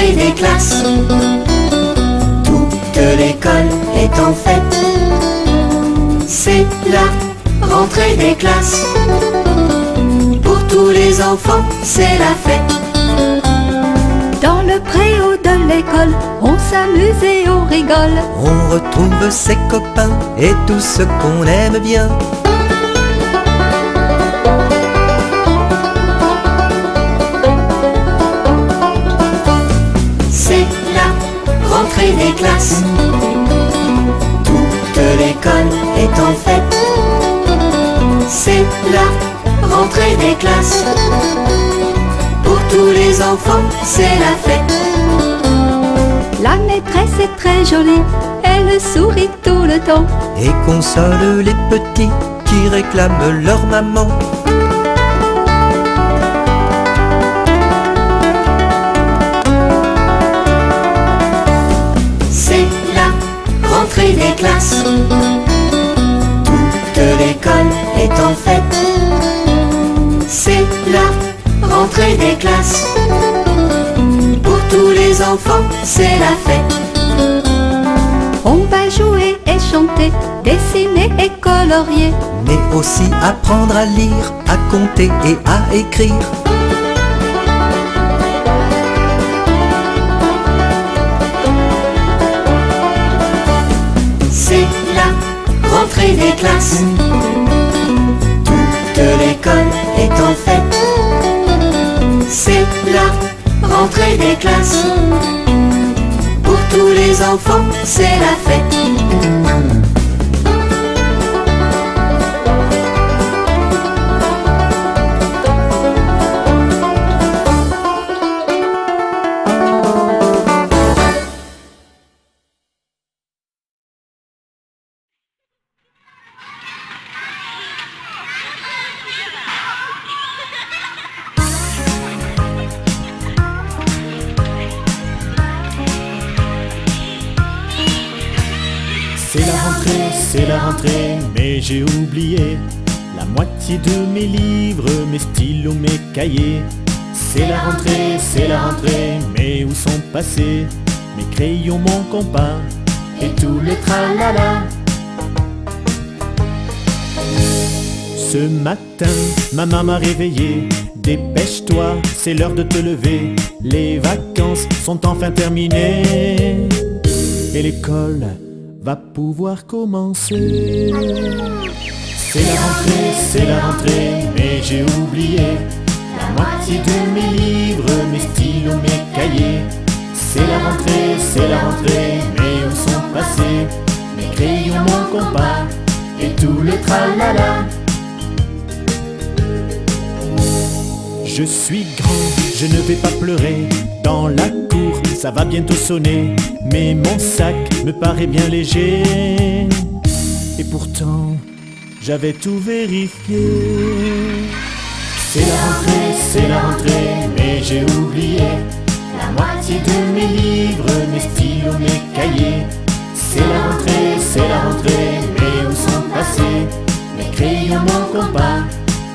rentrée des classes. Toute l'école est en fête. C'est la rentrée des classes. Pour tous les enfants, c'est la fête. Dans le préau de l'école, on s'amuse et on rigole. On retrouve ses copains et tout ce qu'on aime bien. C'est la rentrée des classes. Toute l'école est en fête. C'est la rentrée des classes. Pour tous les enfants, c'est la fête. La maîtresse est très jolie, elle sourit tout le temps Et console les petits qui réclament leur maman. C'est la rentrée des classes. Toute l'école est en fête. C'est la rentrée des classes. Pour tous les enfants, c'est la fête. On va jouer et chanter, dessiner et colorier. Mais aussi apprendre à lire, à compter et à écrire. C'est la rentrée des classes. Toute l'école est en fête. C'est la rentrée des classes. Pour tous les enfants, c'est la fête. C'est la rentrée, mais j'ai oublié la moitié de mes livres, mes stylos, mes cahiers. C'est la rentrée, mais où sont passés mes crayons, mon compas et tout le tralala. Ce matin, maman m'a réveillé. Dépêche-toi, c'est l'heure de te lever. Les vacances sont enfin terminées et l'école va pouvoir commencer. C'est la rentrée, mais j'ai oublié la moitié de mes livres, mes stylos, mes cahiers. C'est la rentrée, mais où sont passés mes crayons, mon compas et tout le tralala. Je suis grand, je ne vais pas pleurer. Dans la cour, ça va bientôt sonner. Mais mon sac me paraît bien léger. Et pourtant, j'avais tout vérifié. C'est la rentrée, mais j'ai oublié la moitié de mes livres, mes stylos, mes cahiers. C'est la rentrée, mais où sont passés mes crayons, mon compas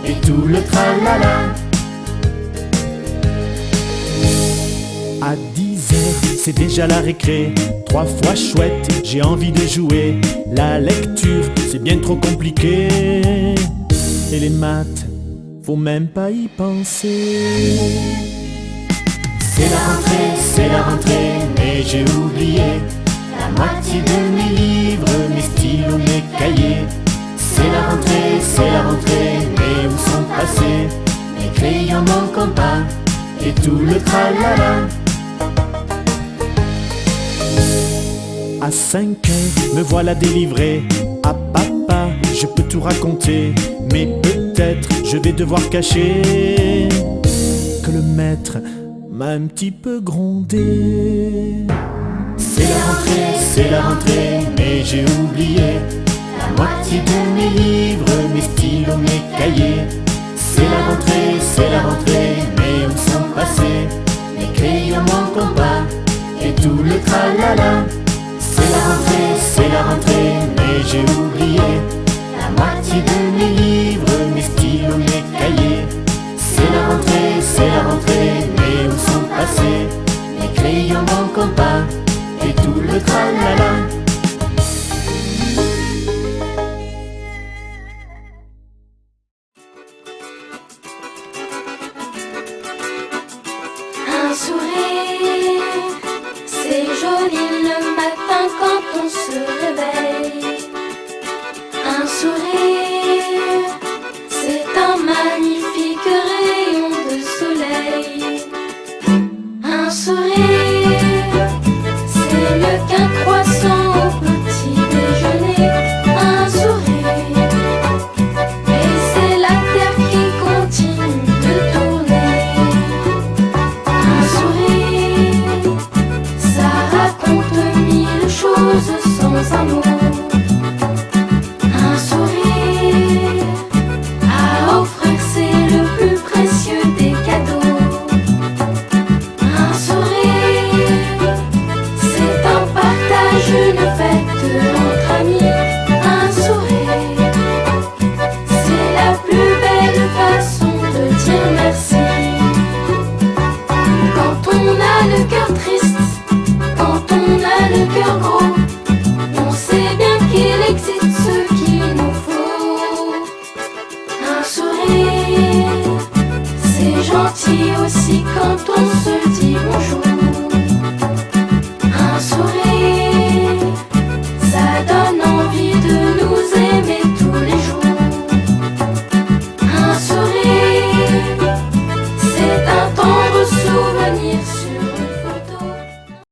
et tout le tralala. À 10h, c'est déjà la récré. 3 fois chouette, j'ai envie de jouer. La lecture, c'est bien trop compliqué. Et les maths, faut même pas y penser. C'est la rentrée, mais j'ai oublié la moitié de mes livres, mes stylos, mes cahiers. C'est la rentrée, mais où sont passés mes crayons, mon compas et tout le tralala. À 5h, me voilà délivré. À papa, je peux tout raconter. Mais peut-être je vais devoir cacher que le maître m'a un petit peu grondé. C'est la rentrée, mais j'ai oublié la moitié de mes livres, mes stylos, mes cahiers. C'est la rentrée, mais où sont passés mes crayons, mon compas et tout le tralala. C'est la rentrée, mais j'ai oublié la moitié de mes livres, mes stylos, mes cahiers. C'est la rentrée, mais où sont passés mes crayons? soleil. Un sourire, c'est un magnifique rayon de soleil. Un sourire, c'est mieux qu'un croissant au petit déjeuner. Un sourire, et c'est la terre qui continue de tourner. Un sourire, ça raconte mille choses sans amour. Un sourire à offrir, c'est le plus précieux des cadeaux. Un sourire, c'est un partage, une fête entre amis. Un sourire, c'est la plus belle façon de dire merci. Quand on a le cœur triste, quand on a le cœur gros, on sait bien qu'il existe ce qu'il nous faut. Un sourire, c'est gentil aussi quand on